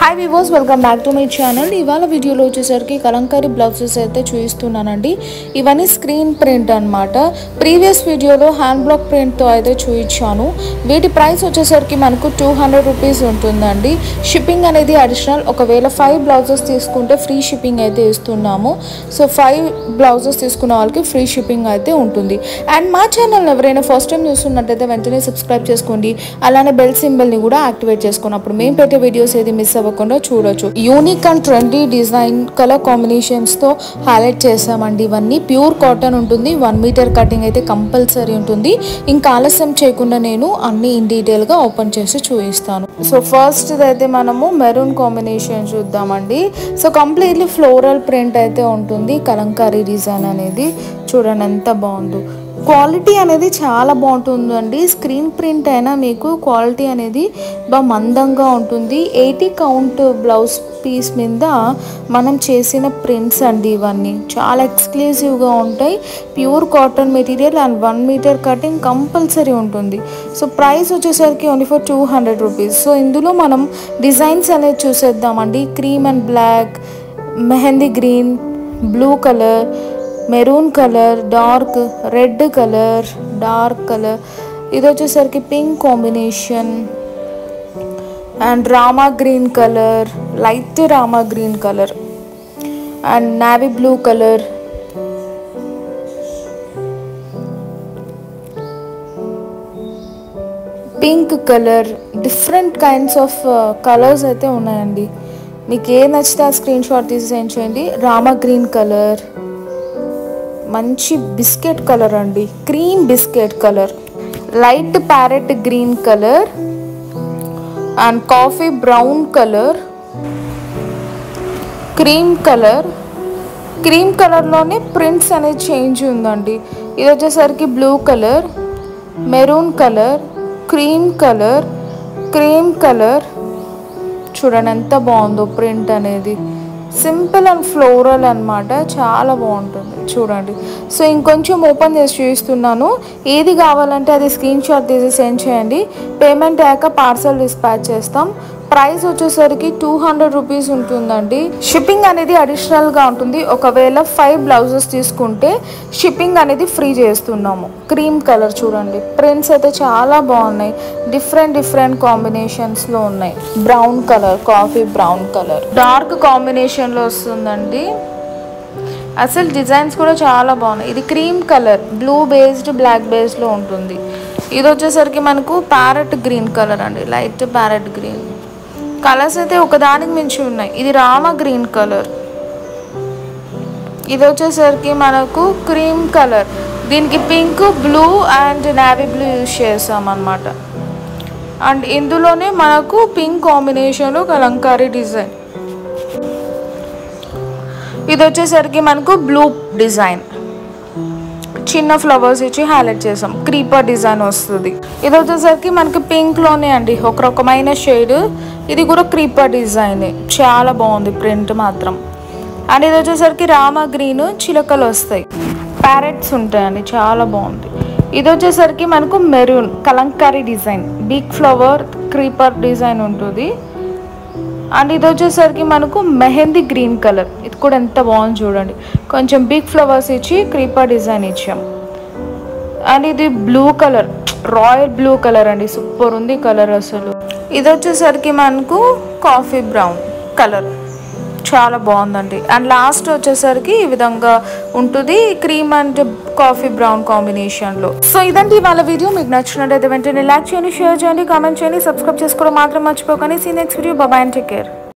Hi viewers, welcome back to my channel. ఇవాళ వీడియోలో వచ్చేసరికి కలంకారీ బ్లౌజెస్ అయితే చూపిస్తున్నానండి. ఇవన్నీ స్క్రీన్ ప్రింట్ అనమాట. ప్రీవియస్ వీడియోలో హ్యాండ్ బ్లాక్ ప్రింట్తో అయితే చూపించాను. వీటి ప్రైస్ వచ్చేసరికి మనకు 200 రూపీస్ ఉంటుందండి. షిప్పింగ్ అనేది అడిషనల్. ఒకవేళ 5 బ్లౌజెస్ తీసుకుంటే ఫ్రీ షిప్పింగ్ అయితే ఇస్తున్నాము. సో 5 బ్లౌజెస్ తీసుకున్న వాళ్ళకి ఫ్రీ షిప్పింగ్ అయితే ఉంటుంది. అండ్ మా ఛానల్ ఎవరైనా ఫస్ట్ టైం చూస్తున్నట్టయితే వెంటనే సబ్స్క్రైబ్ చేసుకోండి. అలానే బెల్ సింబల్ని కూడా యాక్టివేట్ చేసుకోండి. అప్పుడు మేము పెట్టే వీడియోస్ ఏది మిస్ అవ్వకుండా చూడొచ్చు. Unique and trendy design colour combinations తో హైలైట్ చేసామండి. ఇవన్నీ ప్యూర్ కాటన్ ఉంటుంది. 1 మీటర్ కటింగ్ అయితే కంపల్సరీ ఉంటుంది. ఇంకా ఆలస్యం చేయకుండా నేను అన్ని ఇన్ డీటెయిల్ గా ఓపెన్ చేసి చూపిస్తాను. సో ఫస్ట్ అయితే మనము మెరూన్ కాంబినేషన్ చూద్దామండి. సో కంప్లీట్లీ ఫ్లోరల్ ప్రింట్ అయితే ఉంటుంది. కలంకారీ డిజైన్ అనేది చూడండి ఎంత బాగుందో. క్వాలిటీ అనేది చాలా బాగుంటుందండి. స్క్రీన్ ప్రింట్ అయినా మీకు క్వాలిటీ అనేది బాగా మందంగా ఉంటుంది. 80 కౌంట్ బ్లౌజ్ పీస్ మీద మనం చేసిన ప్రింట్స్ అండి. ఇవన్నీ చాలా ఎక్స్క్లూజివ్గా ఉంటాయి. Pure cotton material and 1 metre cutting compulsory ఉంటుంది. సో ప్రైస్ వచ్చేసరికి ఓన్లీ ఫర్ 200 రూపీస్. సో ఇందులో మనం డిజైన్స్ అనేది చూసేద్దామండి. Cream and black, mehndi green, blue colour, maroon colour, dark red colour, dark colour, ఇది వచ్చేసరికి pink combination and Rama green colour, light Rama green colour and navy blue colour, pink colour. Different kinds of colours అయితే ఉన్నాయండి. మీకు ఏ నచ్చితే ఆ screen shot తీసి send చేయండి. Rama green colour, మంచి బిస్కెట్ కలర్ అండి, cream biscuit colour, light parrot green colour and coffee brown colour, cream colour. Cream కలర్లోనే ప్రింట్స్ అనేది చేంజ్ ఉందండి. ఇది వచ్చేసరికి blue colour, maroon colour, cream colour, cream colour. చూడండి ఎంత బాగుందో ప్రింట్ అనేది. సింపుల్ అండ్ ఫ్లోరల్ అనమాట, చాలా బాగుంటుంది చూడండి. సో ఇంకొంచెం ఓపెన్ చేసి చూపిస్తున్నాను. ఏది కావాలంటే అది స్క్రీన్ షాట్ తీసి సెండ్ చేయండి. పేమెంట్ అయ్యాక పార్సల్ డిస్పాచ్ చేస్తాం. ప్రైస్ వచ్చేసరికి 200 రూపీస్ ఉంటుందండి. షిప్పింగ్ అనేది అడిషనల్గా ఉంటుంది. ఒకవేళ 5 బ్లౌజెస్ తీసుకుంటే షిప్పింగ్ అనేది ఫ్రీ చేస్తున్నాము. క్రీమ్ కలర్ చూడండి, ప్రింట్స్ అయితే చాలా బాగున్నాయి. డిఫరెంట్ కాంబినేషన్స్లో ఉన్నాయి. Brown colour, coffee brown colour, dark కాంబినేషన్లో వస్తుందండి. అసలు డిజైన్స్ కూడా చాలా బాగున్నాయి. ఇది cream colour, blue based black బేస్లో ఉంటుంది. ఇది వచ్చేసరికి మనకు ప్యారెట్ గ్రీన్ కలర్ అండి, లైట్ ప్యారెట్ గ్రీన్. కలర్స్ అయితే ఒకదానికి మించి ఉన్నాయి. ఇది రామా గ్రీన్ కలర్. ఇది వచ్చేసరికి మనకు క్రీమ్ కలర్. దీనికి pink, blue and navy blue use చేసాం అన్నమాట. అండ్ ఇందులోనే మనకు పింక్ కాంబినేషన్లో కలంకారీ డిజైన్. ఇది వచ్చేసరికి మనకు బ్లూ డిజైన్, చిన్న ఫ్లవర్స్ ఇచ్చి హైలైట్ చేసాం. క్రీపర్ డిజైన్ వస్తుంది. ఇది వచ్చేసరికి మనకి పింక్లోనే అండి, ఒక రకమైన షేడ్. ఇది కూడా క్రీపర్ డిజైన్, చాలా బాగుంది ప్రింట్ మాత్రం. అండ్ ఇది వచ్చేసరికి రామా గ్రీన్, చిలకలు వస్తాయి, ప్యారెట్స్ ఉంటాయండి, చాలా బాగుంది. ఇది వచ్చేసరికి మనకు maroon kalamkari design, big flower creeper design ఉంటుంది. అండ్ ఇది వచ్చేసరికి మనకు మెహందీ గ్రీన్ కలర్. ఇది కూడా ఎంత బాగుంది చూడండి, కొంచెం బిగ్ ఫ్లవర్స్ ఇచ్చి క్రీపర్ డిజైన్ ఇచ్చాం. అండ్ ఇది blue colour, royal blue colour అండి, సూపర్ ఉంది కలర్ అసలు. ఇది వచ్చేసరికి మనకు కాఫీ బ్రౌన్ కలర్, చాలా బాగుందండి. అండ్ లాస్ట్ వచ్చేసరికి ఈ విధంగా ఉంటుంది, క్రీమ్ అండ్ కాఫీ బ్రౌన్ కాంబినేషన్లో. సో ఇదండి వాళ్ళ వీడియో. మీకు నచ్చినట్టయితే వెంటనే లైక్ చేయండి, షేర్ చేయండి, కామెంట్ చేయండి, సబ్స్క్రైబ్ చేసుకోవడం మాత్రం మర్చిపోకండి. See next video. Bye and take care.